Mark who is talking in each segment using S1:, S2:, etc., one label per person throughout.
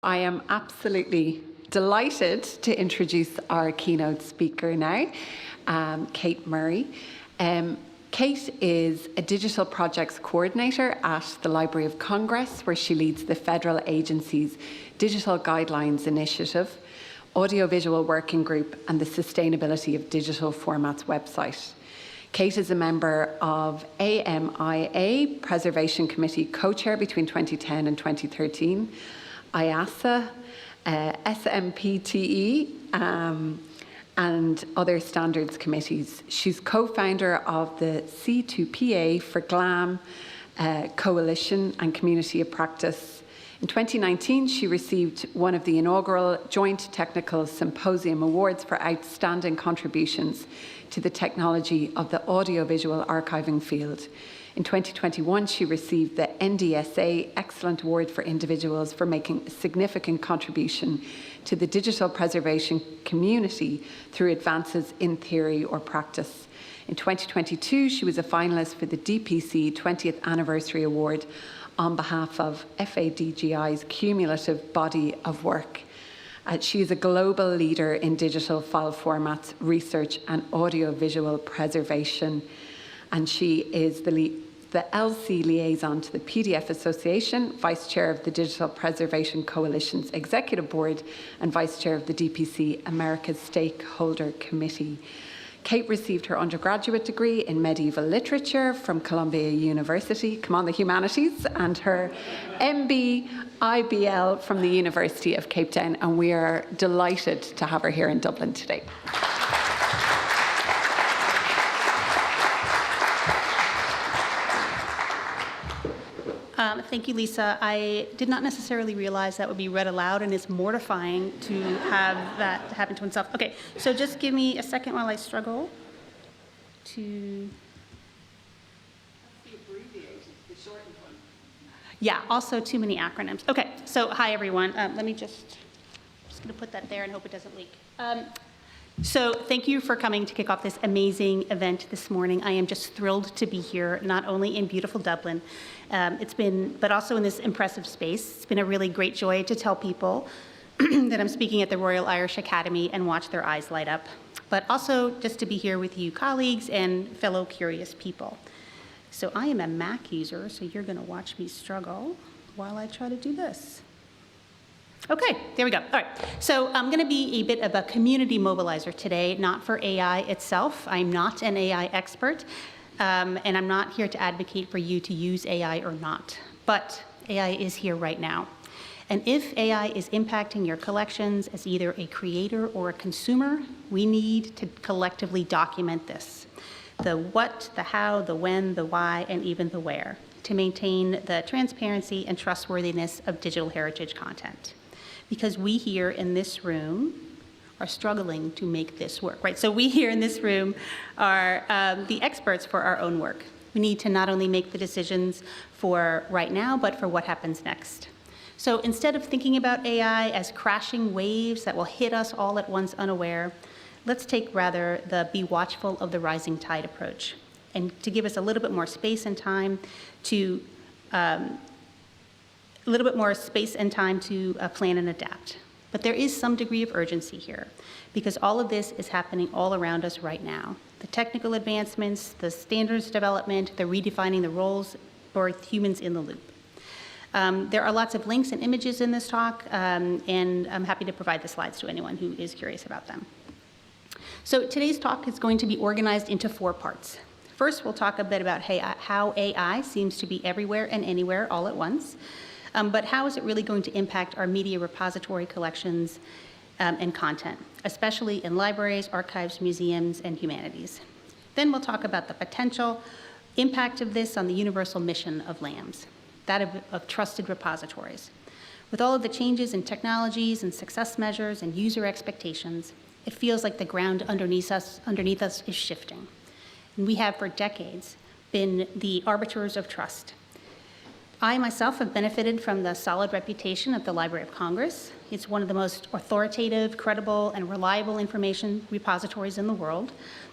S1: I am absolutely delighted to introduce our keynote speaker now, Kate Murray. Kate is a digital projects coordinator at the Library of Congress, where she leads the federal agency's Digital Guidelines Initiative, Audiovisual Working Group, and the Sustainability of Digital Formats website. Kate is a member of AMIA Preservation Committee co-chair between 2010 and 2013, IFTA, SMPTE, and other standards committees. She's co-founder of the C2PA for GLAM Coalition and Community of Practice. In 2019, she received one of the inaugural Joint Technical Symposium Awards for outstanding contributions to the technology of the audiovisual archiving field. In 2021, she received the NDSA Excellent Award for individuals for making a significant contribution to the digital preservation community through advances in theory or practice. In 2022, she was a finalist for the DPC 20th Anniversary Award on behalf of FADGI's cumulative body of work. She is a global leader in digital file formats, research, and audiovisual preservation. And she is the LC liaison to the PDF Association, Vice Chair of the Digital Preservation Coalition's Executive Board, and Vice Chair of the DPC America's Stakeholder Committee. Kate received her undergraduate degree in medieval literature from Columbia University, come on the humanities, and her MB IBL from the University of Cape Town, and we are delighted to have her here in Dublin today.
S2: Thank you, Lisa. I did not necessarily realize that would be read aloud, and it's mortifying to have that happen to oneself. Okay, so just give me a second while I struggle to...
S1: That's the abbreviated, the shortened one.
S2: Yeah, also too many acronyms. Okay, so hi, everyone. Let me just going to put that there and hope it doesn't leak. So thank you for coming to kick off this amazing event this morning. I am just thrilled to be here, not only in beautiful Dublin, but also in this impressive space. It's been a really great joy to tell people that I'm speaking at the Royal Irish Academy and watch their eyes light up, but also just to be here with you colleagues and fellow curious people. So I am a Mac user, so you're going to watch me struggle while I try to do this. Okay, there we go. All right, so I'm going to be a bit of a community mobilizer today, not for AI itself. I'm not an AI expert, and I'm not here to advocate for you to use AI or not. But AI is here right now. And if AI is impacting your collections as either a creator or a consumer, we need to collectively document this. The what, the how, the when, the why, and even the where, to maintain the transparency and trustworthiness of digital heritage content. Because we here in this room are struggling to make this work, right? So we here in this room are the experts for our own work. We need to not only make the decisions for right now, but for what happens next. So instead of thinking about AI as crashing waves that will hit us all at once unaware, let's take rather the be watchful of the rising tide approach, and to give us a little bit more space and time to plan and adapt. But there is some degree of urgency here, because all of this is happening all around us right now. The technical advancements, the standards development, the redefining the roles for humans in the loop. There are lots of links and images in this talk, and I'm happy to provide the slides to anyone who is curious about them. So today's talk is going to be organized into 4 parts. First, we'll talk a bit about how AI seems to be everywhere and anywhere all at once. But how is it really going to impact our media repository collections and content, especially in libraries, archives, museums, and humanities? Then we'll talk about the potential impact of this on the universal mission of LAMS, that of trusted repositories. With all of the changes in technologies and success measures and user expectations, it feels like the ground underneath us is shifting. And we have for decades been the arbiters of trust. I myself have benefited from the solid reputation of the Library of Congress. It's one of the most authoritative, credible, and reliable information repositories in the world.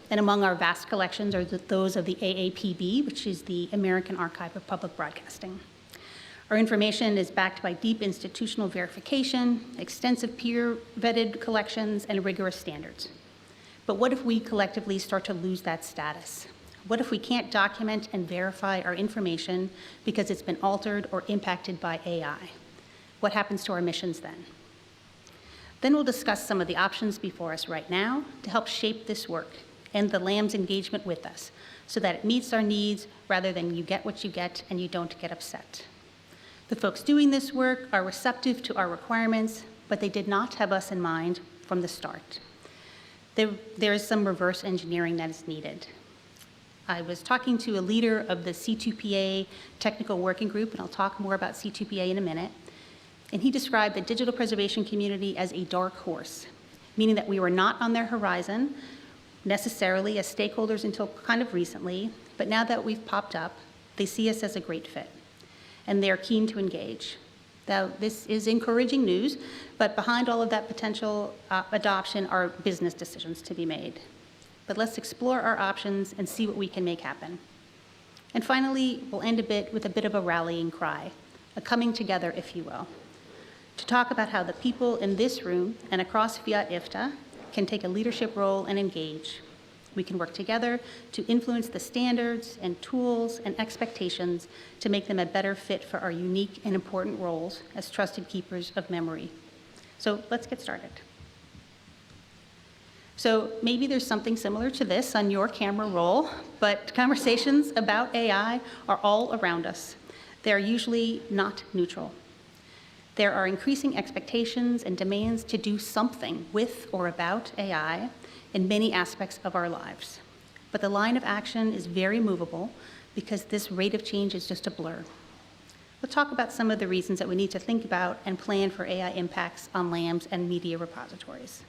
S2: And among our vast collections are those of the AAPB, which is the American Archive of Public Broadcasting. Our information is backed by deep institutional verification, extensive peer-vetted collections, and rigorous standards. But what if we collectively start to lose that status? What if we can't document and verify our information because it's been altered or impacted by AI? What happens to our missions then? Then we'll discuss some of the options before us right now to help shape this work and the LAM's engagement with us so that it meets our needs rather than you get what you get and you don't get upset. The folks doing this work are receptive to our requirements, but they did not have us in mind from the start. There is some reverse engineering that is needed. I was talking to a leader of the C2PA technical working group, and I'll talk more about C2PA in a minute, and he described the digital preservation community as a dark horse, meaning that we were not on their horizon necessarily as stakeholders until kind of recently, but now that we've popped up, they see us as a great fit, and they're keen to engage. Now, this is encouraging news, but behind all of that potential adoption are business decisions to be made. But let's explore our options and see what we can make happen. And finally, we'll end with a bit of a rallying cry, a coming together, if you will, to talk about how the people in this room and across IFTA can take a leadership role and engage. We can work together to influence the standards and tools and expectations to make them a better fit for our unique and important roles as trusted keepers of memory. So let's get started. So maybe there's something similar to this on your camera roll, but conversations about AI are all around us. They're usually not neutral. There are increasing expectations and demands to do something with or about AI in many aspects of our lives. But the line of action is very movable because this rate of change is just a blur. We'll talk about some of the reasons that we need to think about and plan for AI impacts on LAMs and media repositories.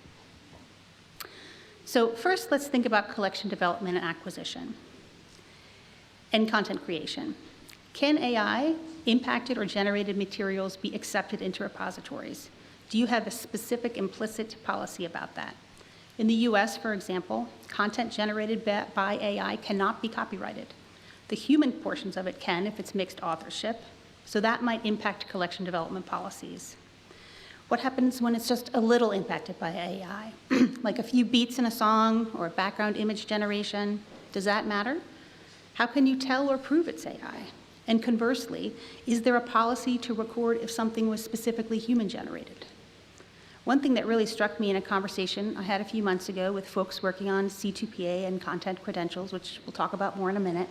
S2: So first, let's think about collection development and acquisition and content creation. Can AI impacted or generated materials be accepted into repositories? Do you have a specific implicit policy about that? In the US, for example, content generated by AI cannot be copyrighted. The human portions of it can if it's mixed authorship, so that might impact collection development policies. What happens when it's just a little impacted by AI? Like a few beats in a song or background image generation, does that matter? How can you tell or prove it's AI? And conversely, is there a policy to record if something was specifically human generated? One thing that really struck me in a conversation I had a few months ago with folks working on C2PA and content credentials, which we'll talk about more in a minute,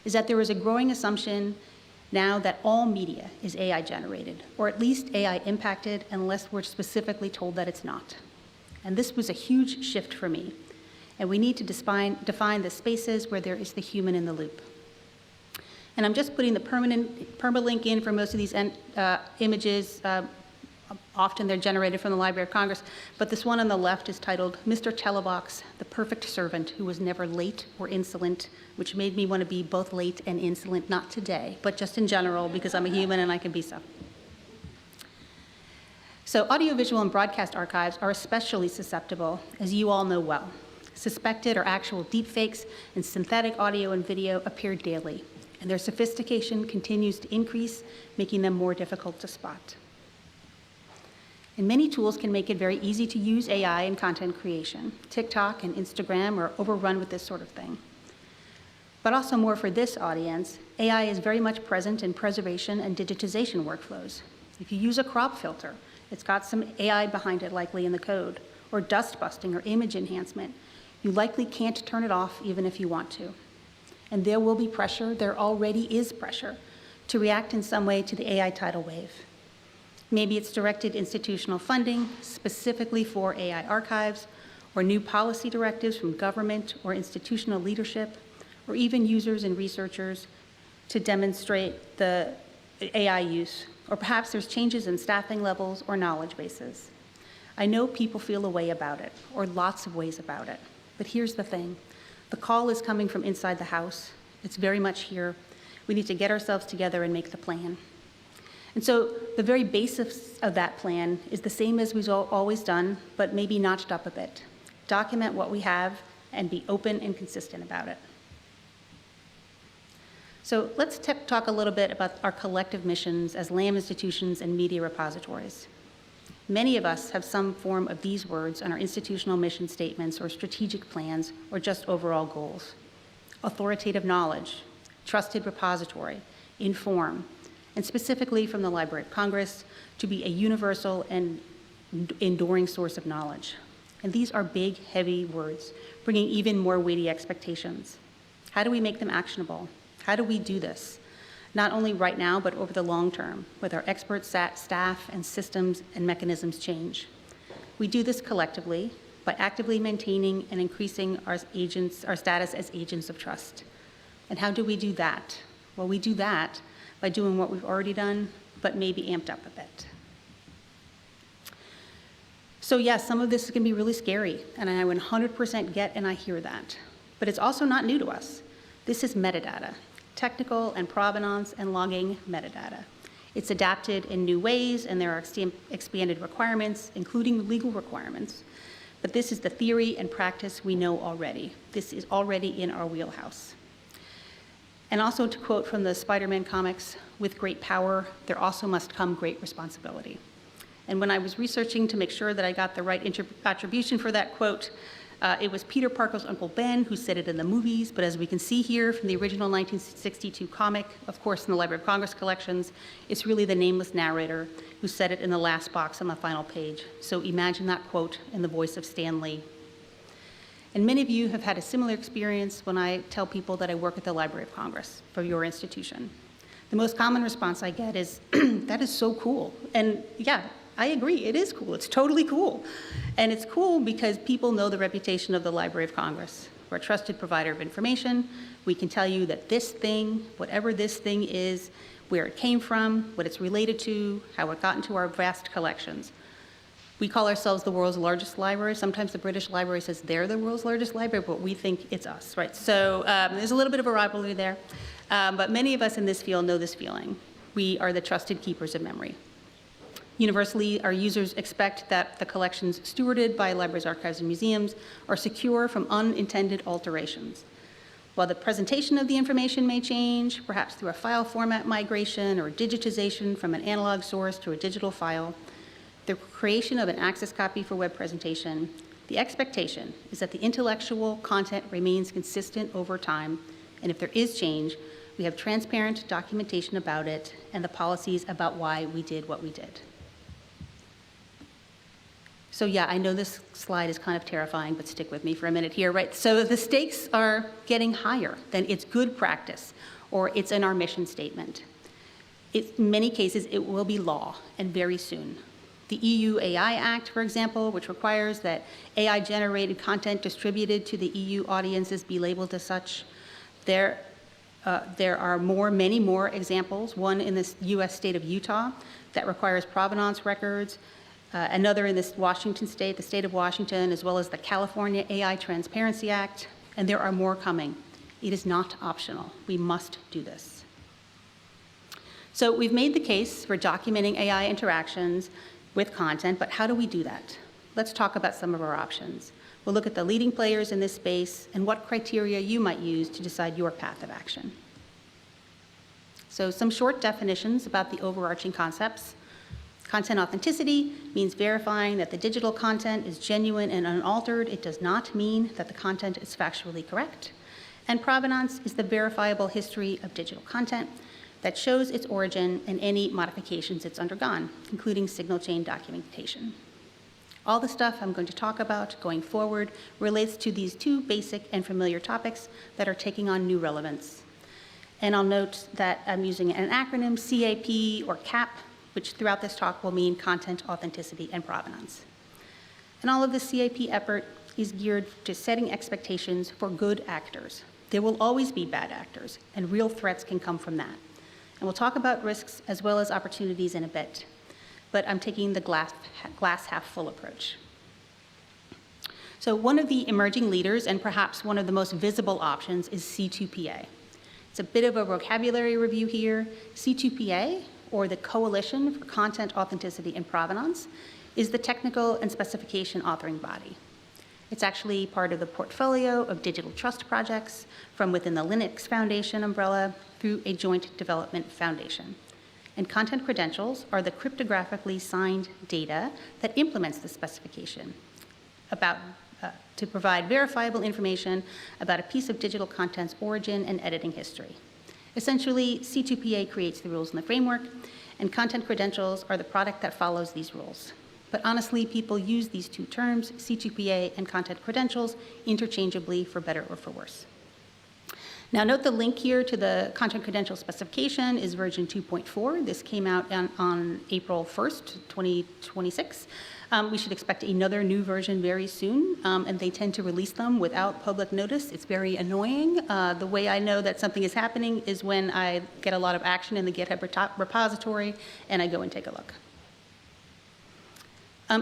S2: is that there is a growing assumption now that all media is AI generated, or at least AI impacted, unless we're specifically told that it's not. And this was a huge shift for me. And we need to define the spaces where there is the human in the loop. And I'm just putting the permalink in for most of these images. Often they're generated from the Library of Congress, but this one on the left is titled Mr. Telebox, the perfect servant who was never late or insolent, which made me want to be both late and insolent, not today, but just in general, because I'm a human and I can be so. So audiovisual and broadcast archives are especially susceptible, as you all know well. Suspected or actual deepfakes and synthetic audio and video appear daily, and their sophistication continues to increase, making them more difficult to spot. And many tools can make it very easy to use AI in content creation. TikTok and Instagram are overrun with this sort of thing. But also more for this audience, AI is very much present in preservation and digitization workflows. If you use a crop filter, it's got some AI behind it likely in the code, or dust busting or image enhancement. You likely can't turn it off even if you want to. And there will be pressure, there already is pressure, to react in some way to the AI tidal wave. Maybe it's directed institutional funding specifically for AI archives, or new policy directives from government or institutional leadership, or even users and researchers to demonstrate the AI use. Or perhaps there's changes in staffing levels or knowledge bases. I know people feel a way about it, or lots of ways about it. But here's the thing. The call is coming from inside the house. It's very much here. We need to get ourselves together and make the plan. And so the very basis of that plan is the same as we've always done, but maybe notched up a bit. Document what we have and be open and consistent about it. So let's talk a little bit about our collective missions as LAM institutions and media repositories. Many of us have some form of these words on our institutional mission statements or strategic plans or just overall goals. Authoritative knowledge, trusted repository, inform, and specifically from the Library of Congress to be a universal and enduring source of knowledge. And these are big, heavy words, bringing even more weighty expectations. How do we make them actionable? How do we do this? Not only right now, but over the long term, with our expert staff and systems and mechanisms change. We do this collectively by actively maintaining and increasing our status as agents of trust. And how do we do that? Well, we do that by doing what we've already done, but maybe amped up a bit. So yes, some of this is going to be really scary, and I 100% get and I hear that. But it's also not new to us. This is metadata, technical and provenance and logging metadata. It's adapted in new ways, and there are expanded requirements, including legal requirements. But this is the theory and practice we know already. This is already in our wheelhouse. And also, to quote from the Spider-Man comics, with great power, there also must come great responsibility. And when I was researching to make sure that I got the right attribution for that quote, it was Peter Parker's Uncle Ben who said it in the movies, but as we can see here from the original 1962 comic, of course in the Library of Congress collections, it's really the nameless narrator who said it in the last box on the final page. So imagine that quote in the voice of Stan Lee. And many of you have had a similar experience when I tell people that I work at the Library of Congress for your institution. The most common response I get is, that is so cool. And yeah, I agree, it is cool, it's totally cool. And it's cool because people know the reputation of the Library of Congress. We're a trusted provider of information. We can tell you that this thing, whatever this thing is, where it came from, what it's related to, how it got into our vast collections. We call ourselves the world's largest library. Sometimes the British Library says they're the world's largest library, but we think it's us, right? So there's a little bit of a rivalry there. But many of us in this field know this feeling. We are the trusted keepers of memory. Universally, our users expect that the collections stewarded by libraries, archives, and museums are secure from unintended alterations. While the presentation of the information may change, perhaps through a file format migration or digitization from an analog source to a digital file, the creation of an access copy for web presentation, the expectation is that the intellectual content remains consistent over time, and if there is change, we have transparent documentation about it and the policies about why we did what we did. So yeah, I know this slide is kind of terrifying, but stick with me for a minute here, right? So the stakes are getting higher than it's good practice or it's in our mission statement. In many cases, it will be law, and very soon. The EU AI Act, for example, which requires that AI-generated content distributed to the EU audiences be labeled as such. There are many more examples, one in the US state of Utah that requires provenance records, another in this Washington state, the state of Washington, as well as the California AI Transparency Act, and there are more coming. It is not optional. We must do this. So we've made the case for documenting AI interactions with content, but how do we do that? Let's talk about some of our options. We'll look at the leading players in this space and what criteria you might use to decide your path of action. So some short definitions about the overarching concepts. Content authenticity means verifying that the digital content is genuine and unaltered. It does not mean that the content is factually correct. And provenance is the verifiable history of digital content that shows its origin and any modifications it's undergone, including signal chain documentation. All the stuff I'm going to talk about going forward relates to these two basic and familiar topics that are taking on new relevance. And I'll note that I'm using an acronym, CAP or CAP, which throughout this talk will mean content, authenticity, and provenance. And all of the CAP effort is geared to setting expectations for good actors. There will always be bad actors, and real threats can come from that. And we'll talk about risks as well as opportunities in a bit. But I'm taking the glass half full approach. So one of the emerging leaders, and perhaps one of the most visible options, is C2PA. It's a bit of a vocabulary review here. C2PA, or the Coalition for Content, Authenticity, and Provenance, is the technical and specification authoring body. It's actually part of the portfolio of digital trust projects from within the Linux Foundation umbrella, through a joint development foundation. And content credentials are the cryptographically signed data that implements the specification to provide verifiable information about a piece of digital content's origin and editing history. Essentially, C2PA creates the rules and the framework, and content credentials are the product that follows these rules. But honestly, people use these two terms, C2PA and content credentials, interchangeably for better or for worse. Now note the link here to the content credential specification is version 2.4. This came out on April 1st, 2026. We should expect another new version very soon, and they tend to release them without public notice. It's very annoying. The way I know that something is happening is when I get a lot of action in the GitHub repository and I go and take a look.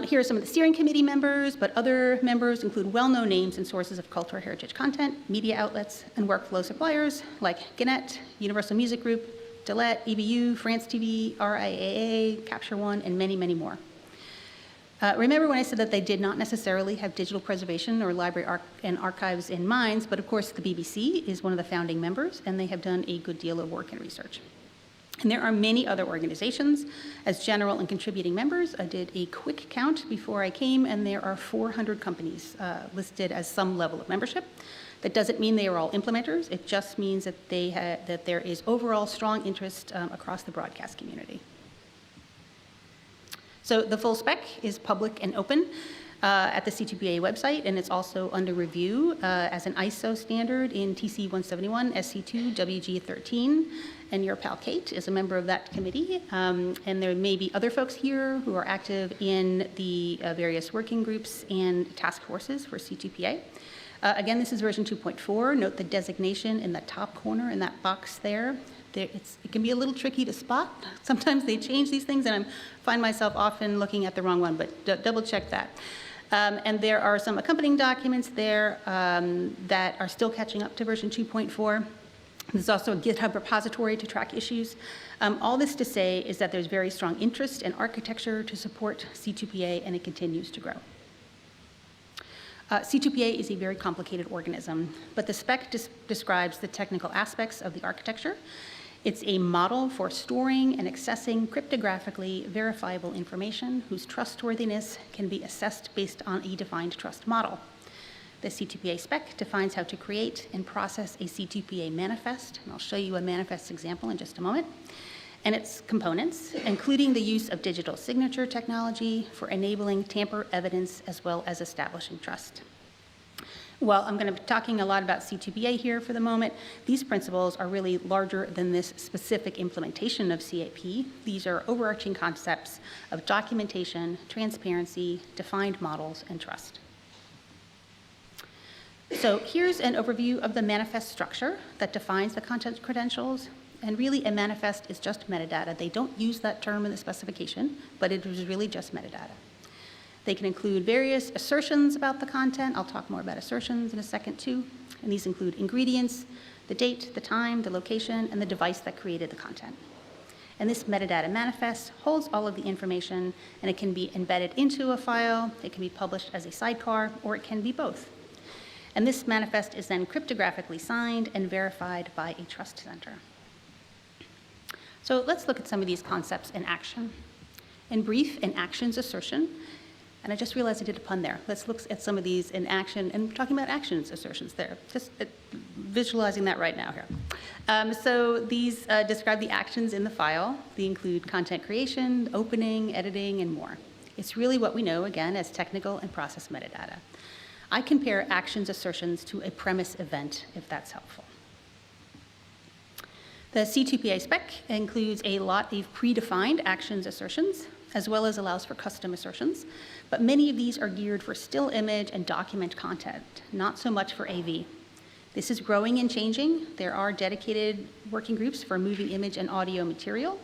S2: Here are some of the steering committee members, but other members include well-known names and sources of cultural heritage content, media outlets, and workflow suppliers like Gannett, Universal Music Group, Delet, EBU, France TV, RIAA, Capture One, and many, many more. Remember when I said that they did not necessarily have digital preservation or library and archives in mind, but of course the BBC is one of the founding members, and they have done a good deal of work and research. And there are many other organizations as general and contributing members. I did a quick count before I came, and there are 400 companies listed as some level of membership. That doesn't mean they are all implementers. It just means that that there is overall strong interest across the broadcast community. So the full spec is public and open at the C2PA website, and it's also under review as an ISO standard in TC 171, SC2, WG13. And your pal Kate is a member of that committee. And there may be other folks here who are active in the various working groups and task forces for C2PA. Again, this is version 2.4. Note the designation in the top corner in that box there. It can be a little tricky to spot. Sometimes they change these things, and I find myself often looking at the wrong one, but double check that. And there are some accompanying documents there that are still catching up to version 2.4. There's also a GitHub repository to track issues. All this to say is that there's very strong interest in architecture to support C2PA, and it continues to grow. C2PA is a very complicated organism, but the spec describes the technical aspects of the architecture. It's a model for storing and accessing cryptographically verifiable information whose trustworthiness can be assessed based on a defined trust model. The C2PA spec defines how to create and process a C2PA manifest, and I'll show you a manifest example in just a moment, and its components, including the use of digital signature technology for enabling tamper evidence as well as establishing trust. Well, I'm going to be talking a lot about C2PA here for the moment. These principles are really larger than this specific implementation of CAP. These are overarching concepts of documentation, transparency, defined models, and trust. So here's an overview of the manifest structure that defines the content credentials. And really, a manifest is just metadata. They don't use that term in the specification, but it is really just metadata. They can include various assertions about the content. I'll talk more about assertions in a second, too. And these include ingredients, the date, the time, the location, and the device that created the content. And this metadata manifest holds all of the information, and it can be embedded into a file, it can be published as a sidecar, or it can be both. And this manifest is then cryptographically signed and verified by a trust center. So let's look at some of these concepts in action. In brief, an actions assertion, and I just realized I did a pun there. Let's look at some of these in action, and we're talking about actions assertions there. Just visualizing that right now here. So these describe the actions in the file. They include content creation, opening, editing, and more. It's really what we know, again, as technical and process metadata. I compare actions assertions to a premise event, if that's helpful. The C2PA spec includes a lot of predefined actions assertions, as well as allows for custom assertions, but many of these are geared for still image and document content, not so much for AV. This is growing and changing. There are dedicated working groups for moving image and audio material,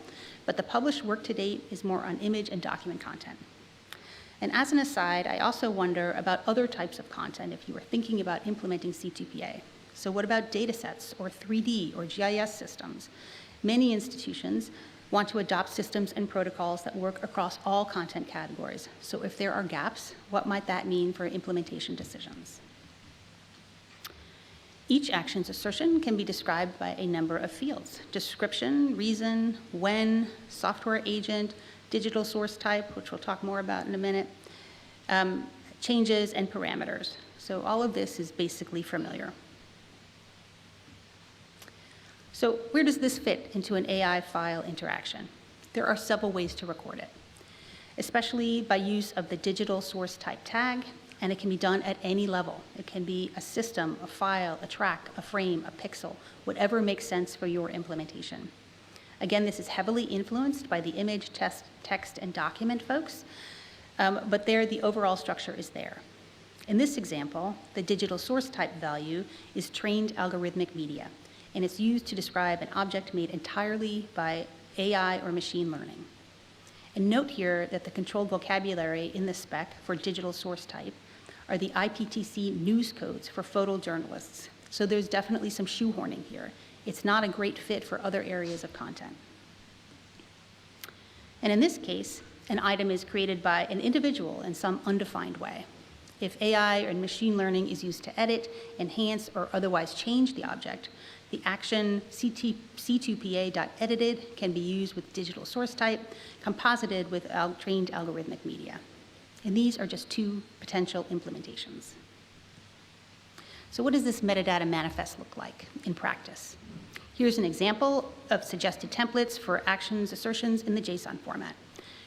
S2: but the published work to date is more on image and document content. And as an aside, I also wonder about other types of content if you were thinking about implementing C2PA. So what about data sets or 3D or GIS systems? Many institutions want to adopt systems and protocols that work across all content categories. So if there are gaps, what might that mean for implementation decisions? Each action's assertion can be described by a number of fields: description, reason, when, software agent, digital source type, which we'll talk more about in a minute, changes, and parameters. So all of this is basically familiar. So where does this fit into an AI file interaction? There are several ways to record it, especially by use of the digital source type tag, and it can be done at any level. It can be a system, a file, a track, a frame, a pixel, whatever makes sense for your implementation. Again, this is heavily influenced by the image, text, and document folks, but there the overall structure is there. In this example, the digital source type value is trained algorithmic media, and it's used to describe an object made entirely by AI or machine learning. And note here that the controlled vocabulary in the spec for digital source type are the IPTC news codes for photojournalists. So there's definitely some shoehorning here. It's not a great fit for other areas of content. And in this case, an item is created by an individual in some undefined way. If AI or machine learning is used to edit, enhance, or otherwise change the object, the action c2pa.edited can be used with digital source type, composited with trained algorithmic media. And these are just two potential implementations. So what does this metadata manifest look like in practice? Here's an example of suggested templates for actions assertions in the JSON format.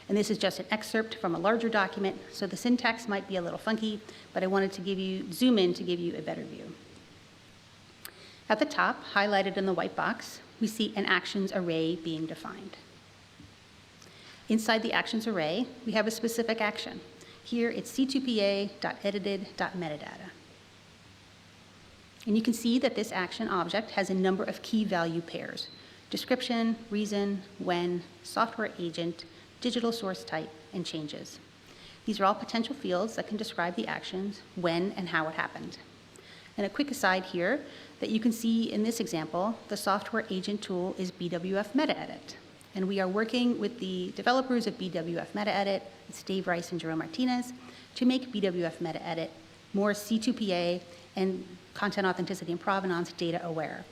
S2: And this is just an excerpt from a larger document, so the syntax might be a little funky, but I wanted to zoom in to give you a better view. At the top, highlighted in the white box, we see an actions array being defined. Inside the actions array, we have a specific action. Here, it's c2pa.edited.metadata. And you can see that this action object has a number of key value pairs: description, reason, when, software agent, digital source type, and changes. These are all potential fields that can describe the actions, when, and how it happened. And a quick aside here, that you can see in this example, the software agent tool is BWF MetaEdit. And we are working with the developers of BWF MetaEdit, it's Dave Rice and Jerome Martinez, to make BWF MetaEdit more C2PA and content authenticity and provenance data aware,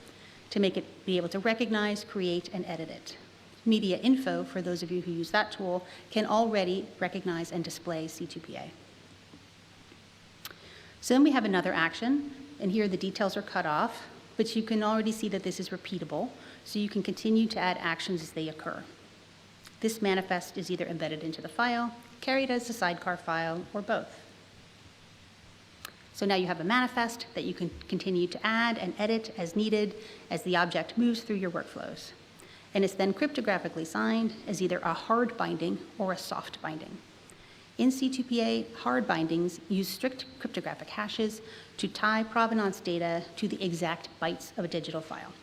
S2: to make it be able to recognize, create, and edit it. Media Info, for those of you who use that tool, can already recognize and display C2PA. So then we have another action, and here the details are cut off, but you can already see that this is repeatable, so you can continue to add actions as they occur. This manifest is either embedded into the file, carried as a sidecar file, or both. So now you have a manifest that you can continue to add and edit as needed as the object moves through your workflows. And it's then cryptographically signed as either a hard binding or a soft binding. In C2PA, hard bindings use strict cryptographic hashes to tie provenance data to the exact bytes of a digital file.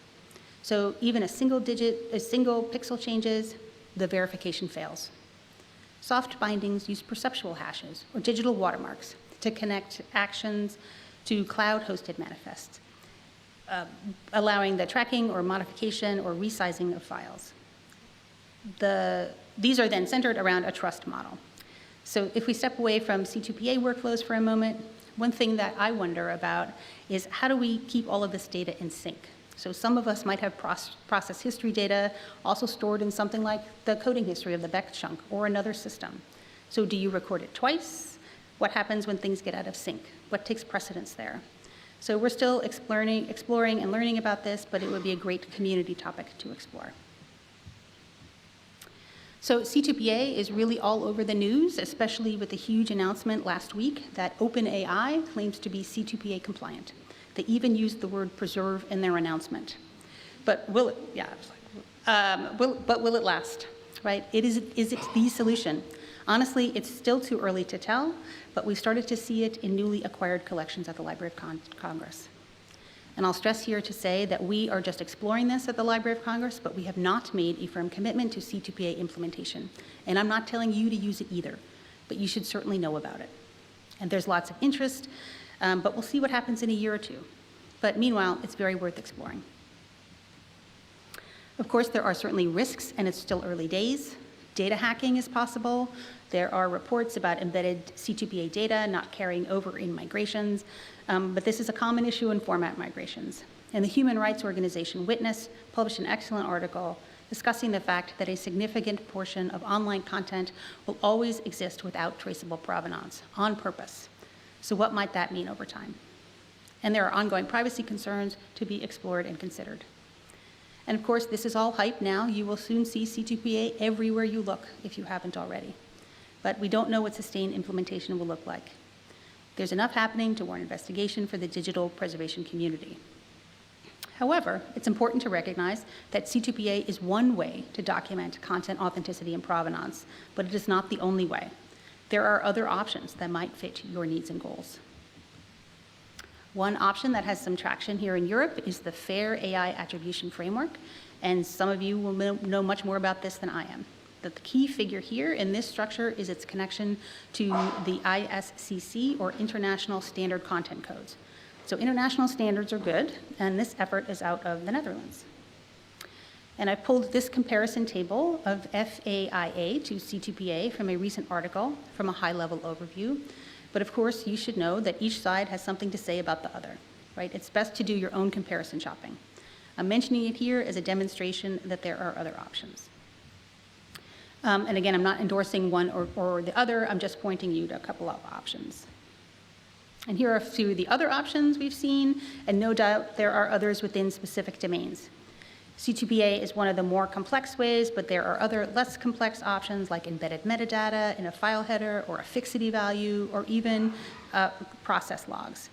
S2: So even a single pixel changes, the verification fails. Soft bindings use perceptual hashes or digital watermarks to connect actions to cloud-hosted manifests, allowing the tracking or modification or resizing of files. These are then centered around a trust model. So if we step away from C2PA workflows for a moment, one thing that I wonder about is how do we keep all of this data in sync? So some of us might have process history data also stored in something like the coding history of the Beck chunk or another system. So do you record it twice? What happens when things get out of sync? What takes precedence there? So we're still exploring and learning about this, but it would be a great community topic to explore. So C2PA is really all over the news, especially with the huge announcement last week that OpenAI claims to be C2PA compliant. They even used the word preserve in their announcement. But will it, will it last, right? Is it the solution? Honestly, it's still too early to tell, but we've started to see it in newly acquired collections at the Library of Congress. And I'll stress here to say that we are just exploring this at the Library of Congress, but we have not made a firm commitment to C2PA implementation. And I'm not telling you to use it either, but you should certainly know about it. And there's lots of interest, but we'll see what happens in a year or two. But meanwhile, it's very worth exploring. Of course, there are certainly risks, and it's still early days. Data hacking is possible. There are reports about embedded C2PA data not carrying over in migrations, but this is a common issue in format migrations. And the human rights organization Witness published an excellent article discussing the fact that a significant portion of online content will always exist without traceable provenance, on purpose. So what might that mean over time? And there are ongoing privacy concerns to be explored and considered. And of course, this is all hype now. You will soon see C2PA everywhere you look if you haven't already. But we don't know what sustained implementation will look like. There's enough happening to warrant investigation for the digital preservation community. However, it's important to recognize that C2PA is one way to document content authenticity and provenance, but it is not the only way. There are other options that might fit your needs and goals. One option that has some traction here in Europe is the Fair AI Attribution Framework, and some of you will know much more about this than I am. But the key figure here in this structure is its connection to the ISCC, or International Standard Content Codes. So international standards are good, and this effort is out of the Netherlands. And I pulled this comparison table of FAIA to C2PA from a recent article from a high-level overview. But of course, you should know that each side has something to say about the other, right? It's best to do your own comparison shopping. I'm mentioning it here as a demonstration that there are other options. And again, I'm not endorsing one or the other, I'm just pointing you to a couple of options. And here are a few of the other options we've seen, and no doubt there are others within specific domains. C2PA is one of the more complex ways, but there are other less complex options like embedded metadata in a file header or a fixity value or even process logs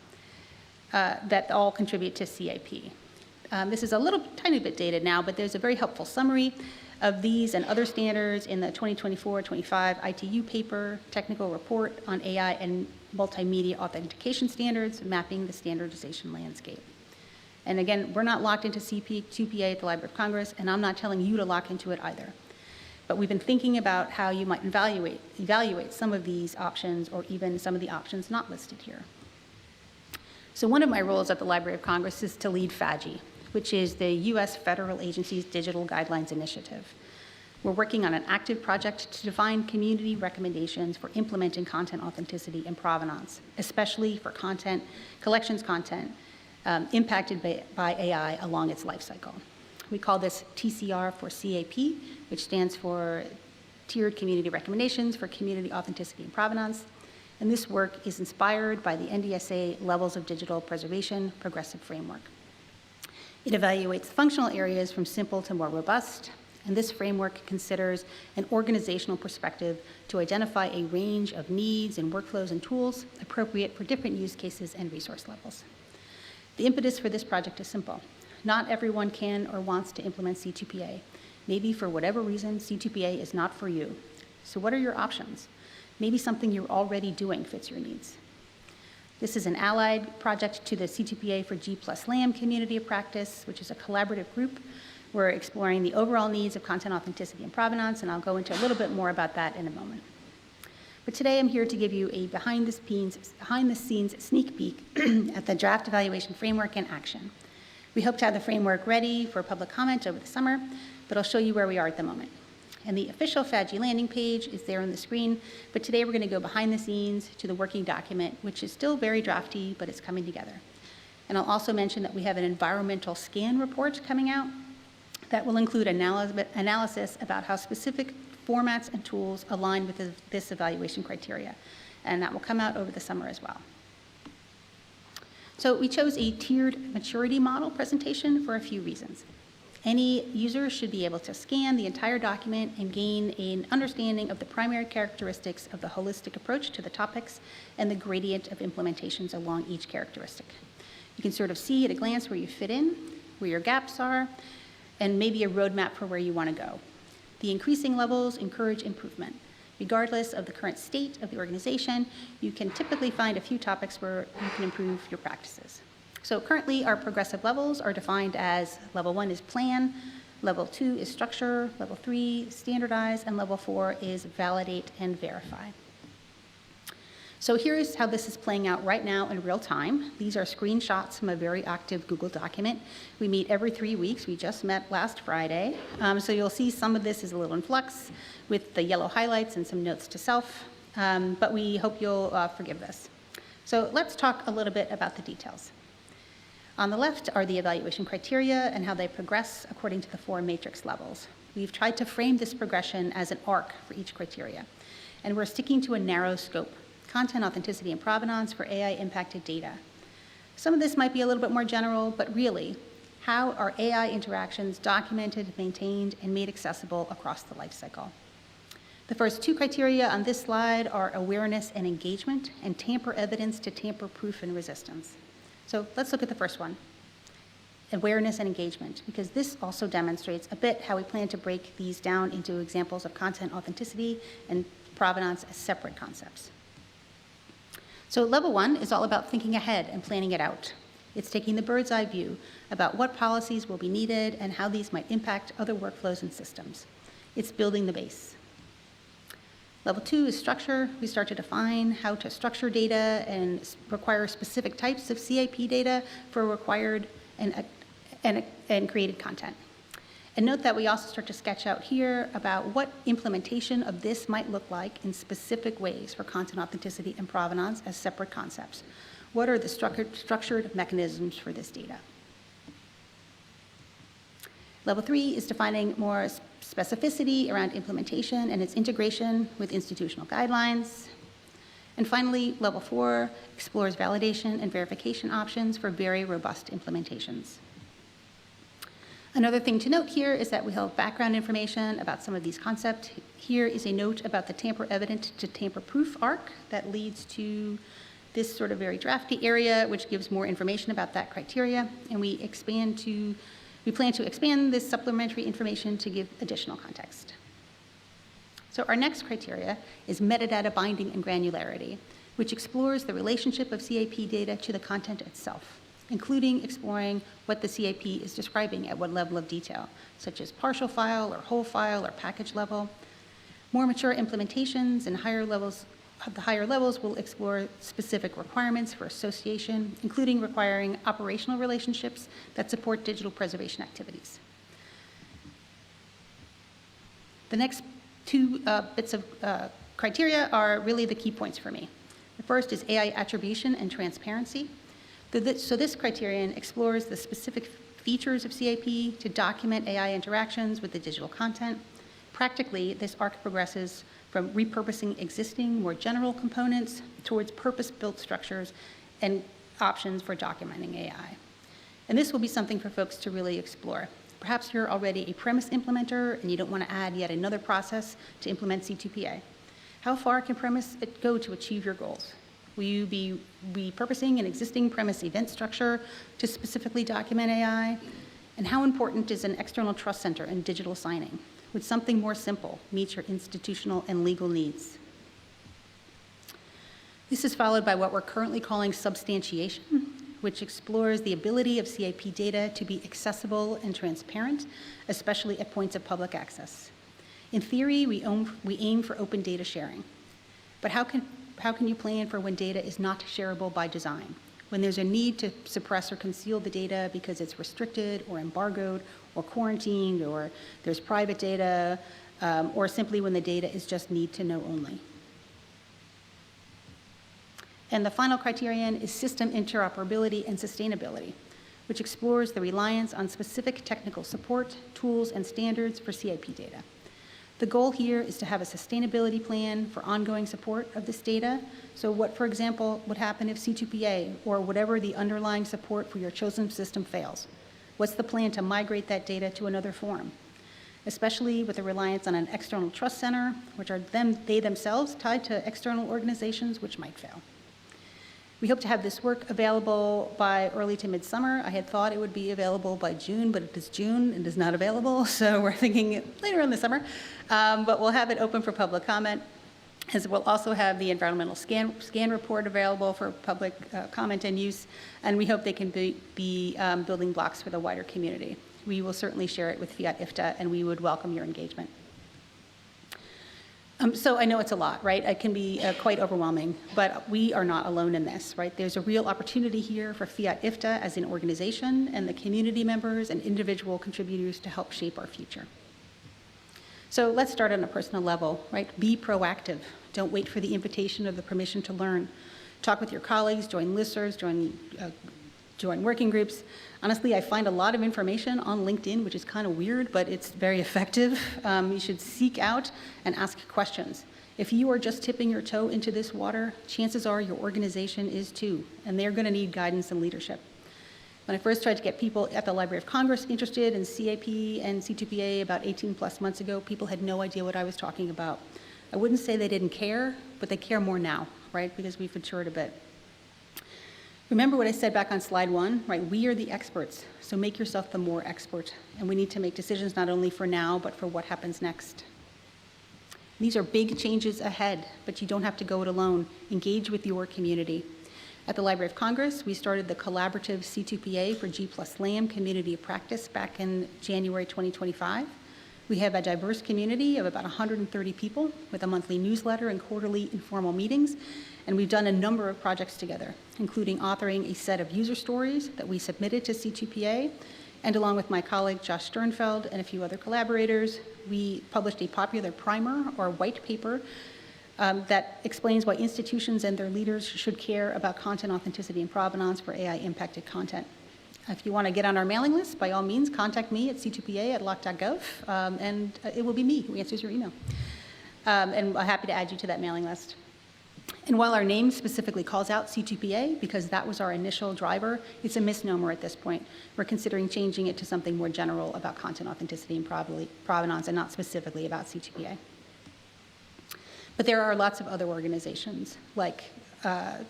S2: that all contribute to CAP. This is a little tiny bit dated now, but there's a very helpful summary of these and other standards in the 2024-25 ITU paper, technical report on AI and multimedia authentication standards, mapping the standardization landscape. And again, we're not locked into C2PA at the Library of Congress, and I'm not telling you to lock into it either. But we've been thinking about how you might evaluate some of these options or even some of the options not listed here. So one of my roles at the Library of Congress is to lead FAGI, which is the US federal agency's Digital Guidelines Initiative. We're working on an active project to define community recommendations for implementing content authenticity and provenance, especially for content, collections content, impacted by AI along its life cycle. We call this TCR for CAP, which stands for Tiered Community Recommendations for Community Authenticity and Provenance. And this work is inspired by the NDSA Levels of Digital Preservation Progressive Framework. It evaluates functional areas from simple to more robust, and this framework considers an organizational perspective to identify a range of needs and workflows and tools appropriate for different use cases and resource levels. The impetus for this project is simple. Not everyone can or wants to implement C2PA. Maybe for whatever reason, C2PA is not for you. So what are your options? Maybe something you're already doing fits your needs. This is an allied project to the C2PA for G+LAM community of practice, which is a collaborative group. We're exploring the overall needs of content authenticity and provenance, and I'll go into a little bit more about that in a moment. But today I'm here to give you a behind the scenes sneak peek at the draft evaluation framework in action. We hope to have the framework ready for public comment over the summer, but I'll show you where we are at the moment. And the official FAGI landing page is there on the screen, but today we're going to go behind the scenes to the working document, which is still very drafty, but it's coming together. And I'll also mention that we have an environmental scan report coming out that will include analysis about how specific formats and tools align with this evaluation criteria. And that will come out over the summer as well. So we chose a tiered maturity model presentation for a few reasons. Any user should be able to scan the entire document and gain an understanding of the primary characteristics of the holistic approach to the topics and the gradient of implementations along each characteristic. You can sort of see at a glance where you fit in, where your gaps are, and maybe a roadmap for where you want to go. The increasing levels encourage improvement. Regardless of the current state of the organization, you can typically find a few topics where you can improve your practices. So currently, our progressive levels are defined as level 1 is plan, level 2 is structure, level 3 standardize, and level 4 is validate and verify. So here's how this is playing out right now in real time. These are screenshots from a very active Google document. We meet every 3 weeks. We just met last Friday. So you'll see some of this is a little in flux with the yellow highlights and some notes to self, but we hope you'll forgive this. So let's talk a little bit about the details. On the left are the evaluation criteria and how they progress according to the 4 matrix levels. We've tried to frame this progression as an arc for each criteria, and we're sticking to a narrow scope: content authenticity and provenance for AI-impacted data. Some of this might be a little bit more general, but really, how are AI interactions documented, maintained, and made accessible across the lifecycle? The first 2 criteria on this slide are awareness and engagement, and tamper evidence to tamper proof and resistance. So let's look at the first one, awareness and engagement, because this also demonstrates a bit how we plan to break these down into examples of content authenticity and provenance as separate concepts. So level 1 is all about thinking ahead and planning it out. It's taking the bird's eye view about what policies will be needed and how these might impact other workflows and systems. It's building the base. Level 2 is structure. We start to define how to structure data and require specific types of CAP data for required and created content. And note that we also start to sketch out here about what implementation of this might look like in specific ways for content authenticity and provenance as separate concepts. What are the structured mechanisms for this data? Level 3 is defining more specificity around implementation and its integration with institutional guidelines. And finally, level 4 explores validation and verification options for very robust implementations. Another thing to note here is that we have background information about some of these concepts. Here is a note about the tamper evident to tamper proof arc that leads to this sort of very drafty area, which gives more information about that criteria. And we plan to expand this supplementary information to give additional context. So our next criteria is metadata binding and granularity, which explores the relationship of CAP data to the content itself, including exploring what the CAP is describing at what level of detail, such as partial file or whole file or package level. More mature implementations and the higher levels will explore specific requirements for association, including requiring operational relationships that support digital preservation activities. The next 2 bits of criteria are really the key points for me. The first is AI attribution and transparency. So this criterion explores the specific features of CAP to document AI interactions with the digital content. Practically, this arc progresses from repurposing existing, more general components towards purpose-built structures and options for documenting AI. And this will be something for folks to really explore. Perhaps you're already a premise implementer and you don't want to add yet another process to implement C2PA. How far can premise go to achieve your goals? Will you be repurposing an existing premise event structure to specifically document AI? And how important is an external trust center and digital signing? Would something more simple meet your institutional and legal needs? This is followed by what we're currently calling substantiation, which explores the ability of CAP data to be accessible and transparent, especially at points of public access. In theory, we aim for open data sharing. But how can you plan for when data is not shareable by design? When there's a need to suppress or conceal the data because it's restricted or embargoed or quarantined, or there's private data, or simply when the data is just need to know only. And the final criterion is system interoperability and sustainability, which explores the reliance on specific technical support, tools, and standards for CAP data. The goal here is to have a sustainability plan for ongoing support of this data. So what, for example, would happen if C2PA or whatever the underlying support for your chosen system fails? What's the plan to migrate that data to another form? Especially with the reliance on an external trust center, which are they themselves tied to external organizations which might fail. We hope to have this work available by early to midsummer. I had thought it would be available by June, but it is June and is not available, so we're thinking later in the summer. But we'll have it open for public comment, as we'll also have the environmental scan report available for public comment and use, and we hope they can be building blocks for the wider community. We will certainly share it with IFTA, and we would welcome your engagement. So I know it's a lot, right? It can be quite overwhelming, but we are not alone in this, right? There's a real opportunity here for IFTA as an organization and the community members and individual contributors to help shape our future. So let's start on a personal level, right? Be proactive. Don't wait for the invitation or the permission to learn. Talk with your colleagues, join listservs, join working groups. Honestly, I find a lot of information on LinkedIn, which is kind of weird, but it's very effective. You should seek out and ask questions. If you are just tipping your toe into this water, chances are your organization is too, and they're going to need guidance and leadership. When I first tried to get people at the Library of Congress interested in CAP and C2PA about 18 plus months ago, people had no idea what I was talking about. I wouldn't say they didn't care, but they care more now, right? Because we've matured a bit. Remember what I said back on slide 1, right? We are the experts, so make yourself the more expert. And we need to make decisions not only for now, but for what happens next. These are big changes ahead, but you don't have to go it alone. Engage with your community. At the Library of Congress, we started the collaborative C2PA for G+LAM community of practice back in January 2025. We have a diverse community of about 130 people with a monthly newsletter and quarterly informal meetings. And we've done a number of projects together, including authoring a set of user stories that we submitted to C2PA. And along with my colleague, Josh Sternfeld, and a few other collaborators, we published a popular primer or white paper that explains why institutions and their leaders should care about content authenticity and provenance for AI-impacted content. If you want to get on our mailing list, by all means, contact me at c2pa@loc.gov, and it will be me who answers your email. And I'm happy to add you to that mailing list. And while our name specifically calls out C2PA, because that was our initial driver, it's a misnomer at this point. We're considering changing it to something more general about content authenticity and provenance, and not specifically about C2PA. But there are lots of other organizations, like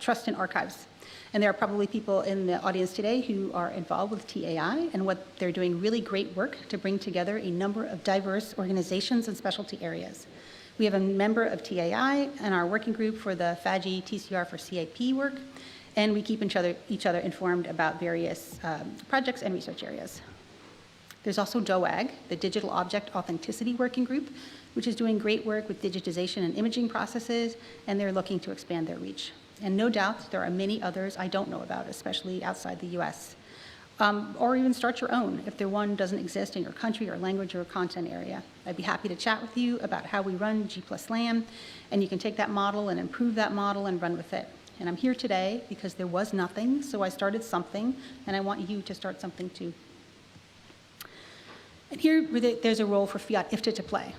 S2: Trust in Archives. And there are probably people in the audience today who are involved with TAI, and what they're doing really great work to bring together a number of diverse organizations and specialty areas. We have a member of TAI in our working group for the FAGI TCR for CAP work, and we keep each other informed about various projects and research areas. There's also DOAG, the Digital Object Authenticity Working Group, which is doing great work with digitization and imaging processes, and they're looking to expand their reach. And no doubt there are many others I don't know about, especially outside the US. Or even start your own if there one doesn't exist in your country or language or content area. I'd be happy to chat with you about how we run G+LAM, and you can take that model and improve that model and run with it. And I'm here today because there was nothing, so I started something, and I want you to start something too. And here, there's a role for IFTA to play.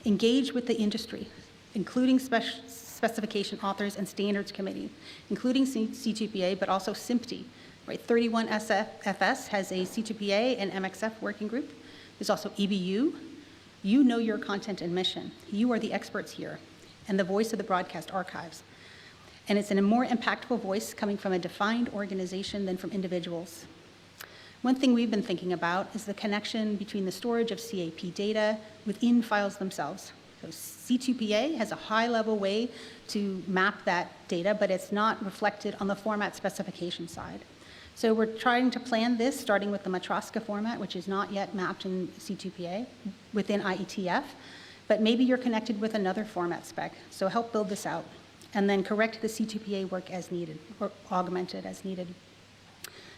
S2: Engage with the industry, including specification authors and standards committee, including C2PA, but also SMPTE. Right, 31 SFS has a C2PA and MXF working group. There's also EBU. You know your content and mission. You are the experts here, and the voice of the broadcast archives. And it's in a more impactful voice coming from a defined organization than from individuals. One thing we've been thinking about is the connection between the storage of CAP data within files themselves. So C2PA has a high-level way to map that data, but it's not reflected on the format specification side. So we're trying to plan this, starting with the Matroska format, which is not yet mapped in C2PA within IETF, but maybe you're connected with another format spec. So help build this out, and then correct the C2PA work as needed, or augment it as needed.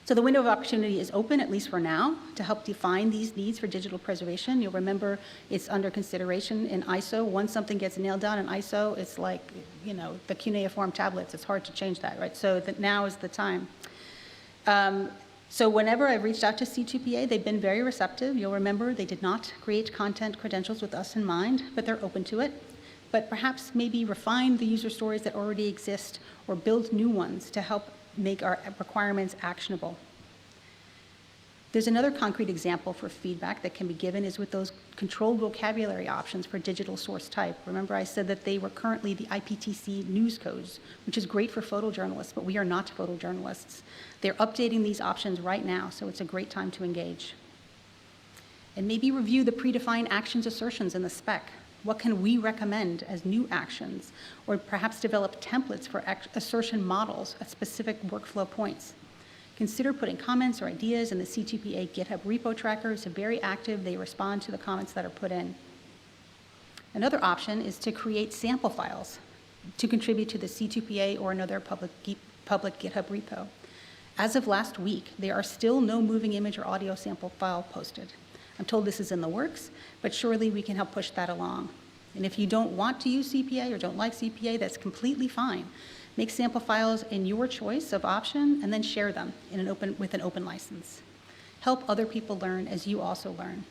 S2: So the window of opportunity is open, at least for now, to help define these needs for digital preservation. You'll remember it's under consideration in ISO. Once something gets nailed down in ISO, it's like, the cuneiform tablets. It's hard to change that, right? So now is the time. So whenever I've reached out to C2PA, they've been very receptive. You'll remember they did not create content credentials with us in mind, but they're open to it. But perhaps maybe refine the user stories that already exist or build new ones to help make our requirements actionable. There's another concrete example for feedback that can be given is with those controlled vocabulary options for digital source type. Remember I said that they were currently the IPTC news codes, which is great for photojournalists, but we are not photojournalists. They're updating these options right now, so it's a great time to engage. And maybe review the predefined actions assertions in the spec. What can we recommend as new actions? Or perhaps develop templates for assertion models at specific workflow points. Consider putting comments or ideas in the C2PA GitHub repo tracker. It's very active. They respond to the comments that are put in. Another option is to create sample files to contribute to the C2PA or another public GitHub repo. As of last week, there are still no moving image or audio sample file posted. I'm told this is in the works, but surely we can help push that along. And if you don't want to use CPA or don't like CPA, that's completely fine. Make sample files in your choice of option and then share them with an open license. Help other people learn as you also learn.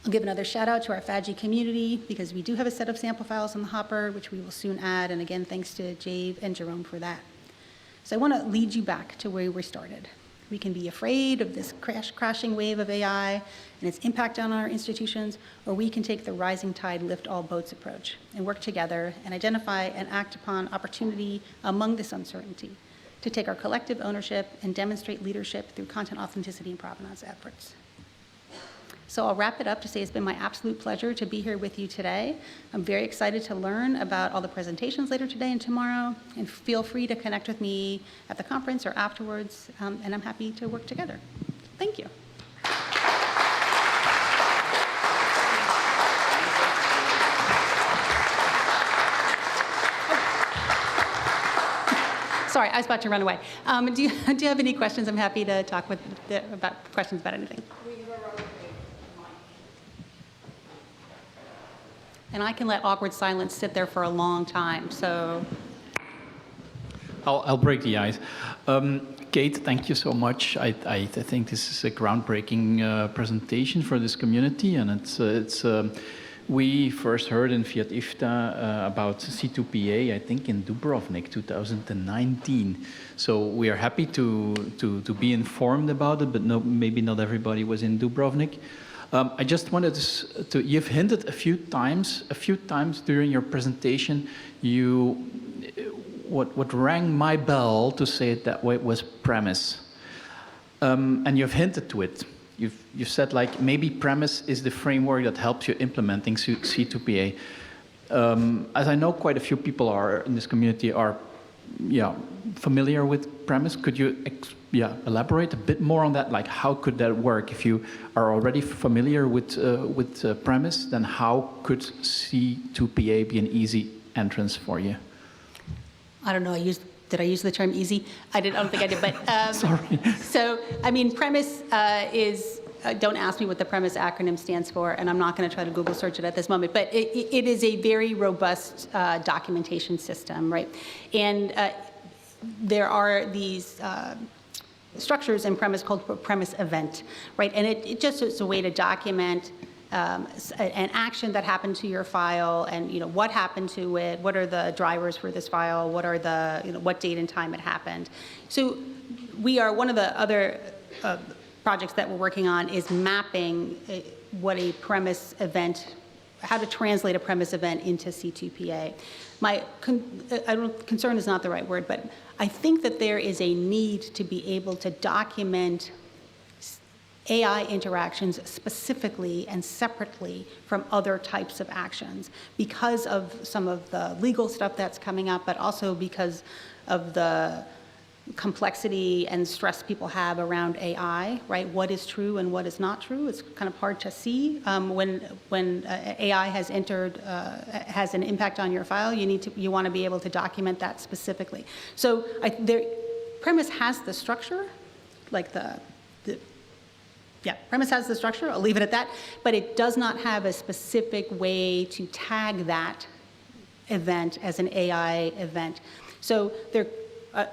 S2: I'll give another shout out to our FADGI community because we do have a set of sample files in the hopper, which we will soon add. And again, thanks to Jave and Jerome for that. So I want to lead you back to where we started. We can be afraid of this crashing wave of AI and its impact on our institutions, or we can take the rising tide, lift all boats approach and work together and identify and act upon opportunity among this uncertainty to take our collective ownership and demonstrate leadership through content authenticity and provenance efforts. So I'll wrap it up to say it's been my absolute pleasure to be here with you today. I'm very excited to learn about all the presentations later today and tomorrow, and feel free to connect with me at the conference or afterwards, and I'm happy to work together. Thank you. Sorry, I was about to run away. Do you have any questions? I'm happy to talk about questions about anything. And I can let awkward silence sit there for a long time, so.
S3: I'll break the ice. Kate, thank you so much. I think this is a groundbreaking presentation for this community, and we first heard in IFTA about C2PA, I think in Dubrovnik, 2019. So we are happy to be informed about it, but maybe not everybody was in Dubrovnik. I just wanted to, you've hinted a few times during your presentation, what rang my bell to say it that way was premise. And you've hinted to it. You've said like maybe premise is the framework that helps you implementing C2PA. As I know quite a few people in this community are familiar with premise. Could you elaborate a bit more on that? Like, how could that work? If you are already familiar with premise, then how could C2PA be an easy entrance for you?
S2: I don't know. Did I use the term easy? I don't think I did. But
S3: sorry.
S2: So, I mean, premise is. Don't ask me what the premise acronym stands for, and I'm not going to try to Google search it at this moment. But it is a very robust documentation system, right? And there are these structures in premise called premise event, right? And it just is a way to document an action that happened to your file, and what happened to it, what are the drivers for this file, what are the what date and time it happened. So we are one of the other projects that we're working on is mapping what a premise event, how to translate a premise event into C2PA. Concern is not the right word, but I think that there is a need to be able to document AI interactions specifically and separately from other types of actions because of some of the legal stuff that's coming up, but also because of the complexity and stress people have around AI, right? What is true and what is not true? It's kind of hard to see when AI has has an impact on your file. You want to be able to document that specifically. So premise has the structure, like premise has the structure. I'll leave it at that, but it does not have a specific way to tag that event as an AI event. So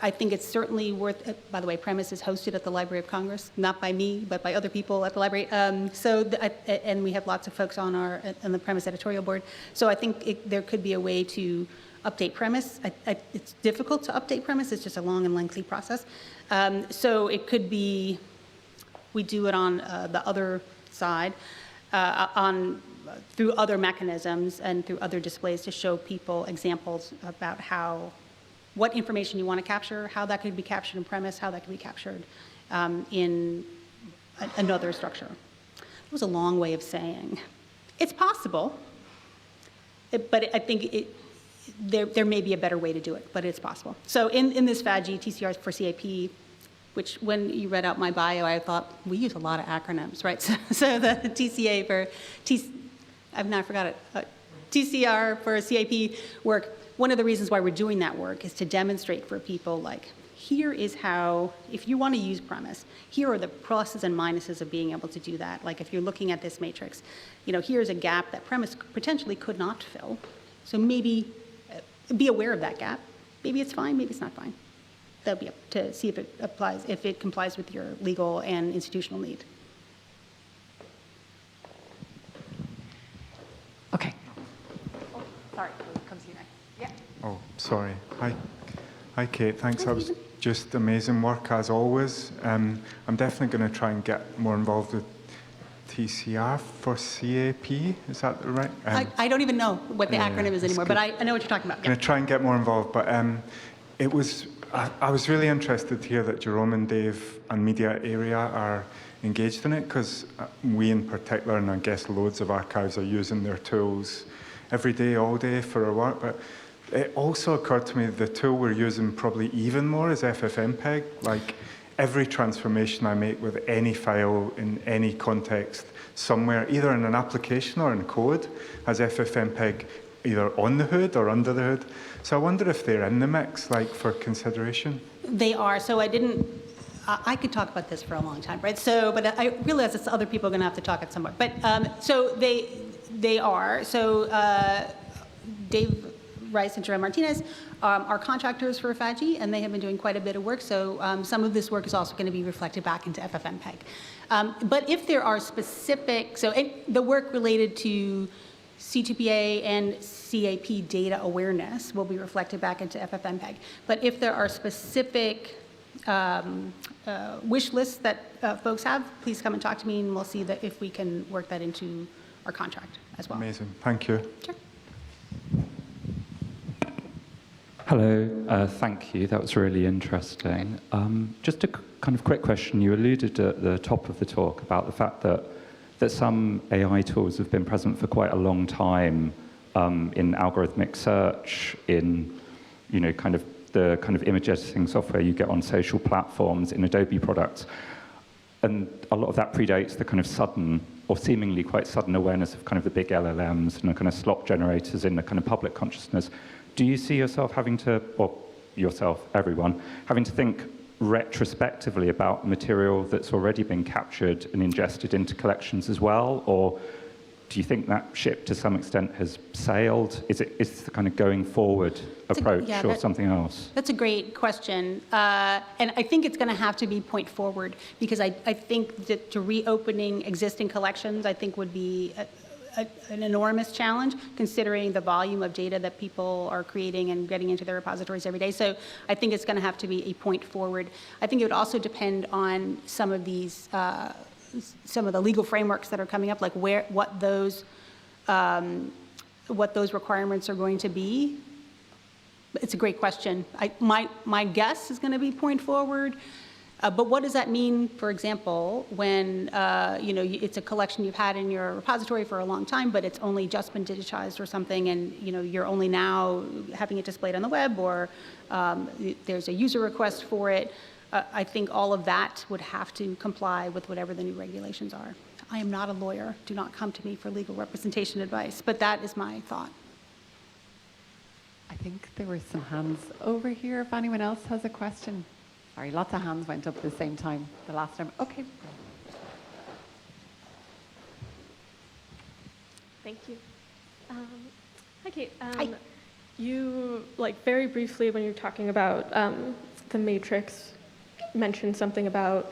S2: I think it's certainly worth it. By the way, premise is hosted at the Library of Congress, not by me, but by other people at the library. And we have lots of folks on the premise editorial board. So I think there could be a way to update premise. It's difficult to update premise. It's just a long and lengthy process. So it could be, we do it on the other side, through other mechanisms and through other displays to show people examples about what information you want to capture, how that could be captured in premise, how that could be captured in another structure. It was a long way of saying it's possible, but I think there may be a better way to do it, but it's possible. So in this FADGI, TCR for CAP, which when you read out my bio, I thought, we use a lot of acronyms, right? So the TCA for, I've now forgot it. TCR for CAP work, one of the reasons why we're doing that work is to demonstrate for people, like, here is how, if you want to use premise, here are the pluses and minuses of being able to do that. Like, if you're looking at this matrix, here's a gap that premise potentially could not fill. So maybe be aware of that gap. Maybe it's fine, maybe it's not fine. That'll be up to see if it applies, if it complies with your legal and institutional need.
S1: Okay. Oh, sorry, it comes to you next. Yeah.
S4: Oh, sorry. Hi, Kate. Thanks. That was just amazing work as always. I'm definitely going to try and get more involved with TCR for CAP. Is that right?
S2: I don't even know what the acronym is anymore, but I know what you're talking about.
S4: I'm going to try and get more involved, but I was really interested to hear that Jerome and Dave and media area are engaged in it, because we in particular, and I guess loads of archives, are using their tools every day, all day for our work. But it also occurred to me the tool we're using probably even more is FFmpeg. Like, every transformation I make with any file in any context somewhere, either in an application or in code, has FFmpeg either on the hood or under the hood. So I wonder if they're in the mix, like, for consideration.
S2: They are. So I could talk about this for a long time, right? So, but I realize it's other people are going to have to talk at some point. But so they are. So Dave Rice and Jerome Martinez are contractors for FAGI, and they have been doing quite a bit of work. So some of this work is also going to be reflected back into FFmpeg. But if there are specific, so the work related to C2PA and CAP data awareness will be reflected back into FFmpeg. But if there are specific wish lists that folks have, please come and talk to me, and we'll see that if we can work that into our contract as well.
S4: Amazing. Thank you.
S2: Sure.
S5: Hello, thank you. That was really interesting. Just a kind of quick question. You alluded at the top of the talk about the fact that some AI tools have been present for quite a long time in algorithmic search, in kind of the kind of image editing software you get on social platforms, in Adobe products, and a lot of that predates the kind of sudden or seemingly quite sudden awareness of kind of the big LLMs and the kind of slop generators in the kind of public consciousness. Do you see yourself having to, or yourself, everyone, having to think retrospectively about material that's already been captured and ingested into collections as well? Or do you think that ship to some extent has sailed? Is the kind of going forward approach or something else?
S2: That's a great question. And I think it's going to have to be point forward, because I think that to reopening existing collections, I think would be an enormous challenge, considering the volume of data that people are creating and getting into their repositories every day. So I think it's going to have to be a point forward. I think it would also depend on some of these, some of the legal frameworks that are coming up, like what those requirements are going to be. It's a great question. My guess is going to be point forward. But what does that mean, for example, when it's a collection you've had in your repository for a long time, but it's only just been digitized or something, and you're only now having it displayed on the web, or there's a user request for it? I think all of that would have to comply with whatever the new regulations are. I am not a lawyer. Do not come to me for legal representation advice, but that is my thought.
S1: I think there were some hands over here. If anyone else has a question. Sorry, lots of hands went up at the same time the last time. Okay.
S6: Thank you. Hi, Kate.
S2: Hi.
S6: You, very briefly, when you're talking about the matrix, mentioned something about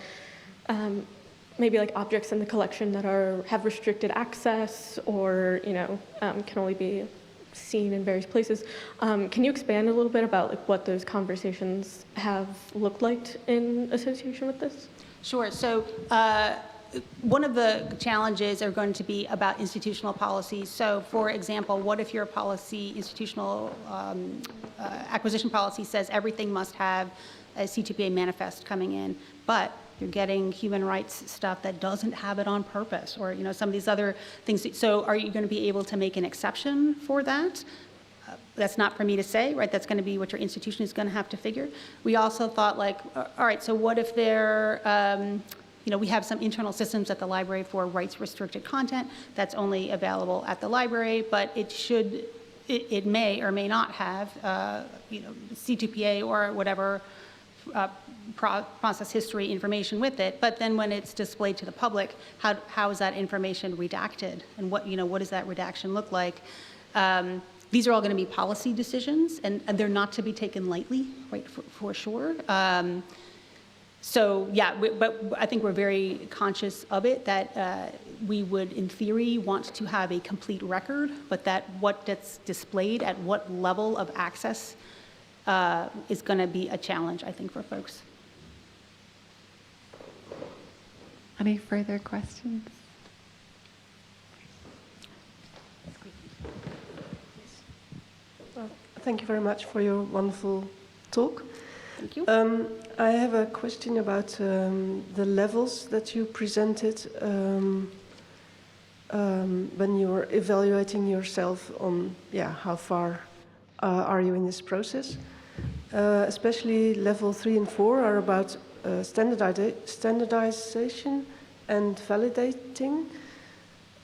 S6: maybe objects in the collection that have restricted access, or can only be seen in various places. Can you expand a little bit about what those conversations have looked like in association with this?
S2: Sure. So one of the challenges are going to be about institutional policies. So for example, what if your policy, institutional acquisition policy, says everything must have a C2PA manifest coming in, but you're getting human rights stuff that doesn't have it on purpose, or some of these other things. So are you going to be able to make an exception for that? That's not for me to say, right? That's going to be what your institution is going to have to figure. We also thought all right, so what if they're we have some internal systems at the library for rights-restricted content that's only available at the library, but it may or may not have, C2PA or whatever process history information with it. But then when it's displayed to the public, how is that information redacted? And what does that redaction look like? These are all going to be policy decisions, and they're not to be taken lightly, right, for sure. So yeah, but I think we're very conscious of it, that we would, in theory, want to have a complete record, but that what gets displayed at what level of access is going to be a challenge, I think, for folks.
S1: Any further questions?
S7: Thank you very much for your wonderful talk.
S2: Thank you.
S7: I have a question about the levels that you presented when you were evaluating yourself on, how far are you in this process? Especially level 3 and 4 are about standardization and validating.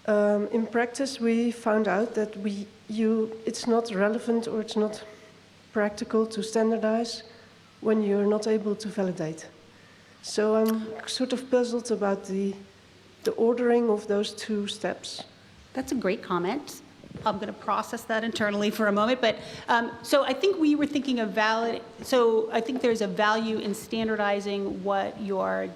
S7: In practice, we found out that it's not relevant or it's not practical to standardize when you're not able to validate. So I'm sort of puzzled about the ordering of those two steps.
S2: That's a great comment. I'm going to process that internally for a moment. But so I think we were thinking of so I think there's a value in standardizing what your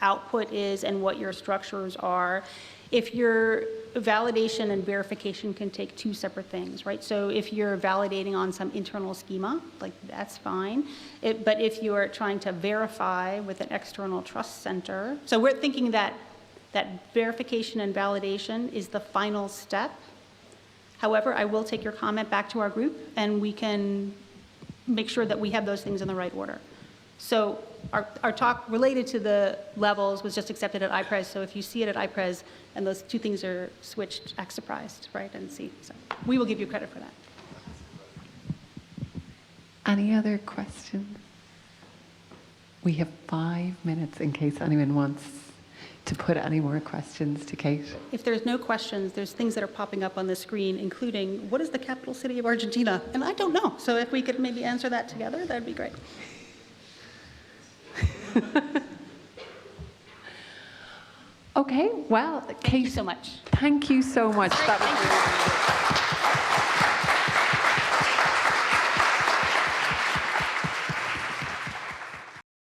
S2: output is and what your structures are. If your validation and verification can take two separate things, right? So if you're validating on some internal schema, like that's fine. But if you're trying to verify with an external trust center, so we're thinking that verification and validation is the final step. However, I will take your comment back to our group, and we can make sure that we have those things in the right order. So our talk related to the levels was just accepted at IPRES, so if you see it at IPRES and those two things are switched, act surprised, right, and see. So we will give you credit for that.
S1: Any other questions? We have 5 minutes in case anyone wants to put any more questions to Kate.
S2: If there's no questions, there's things that are popping up on the screen, including what is the capital city of Argentina? And I don't know, so if we could maybe answer that together, that'd be great.
S1: Okay, well,
S2: Thank
S1: Kate,
S2: you so much.
S1: Thank you so much.
S2: Great,
S1: That was
S2: thank you.
S1: really good.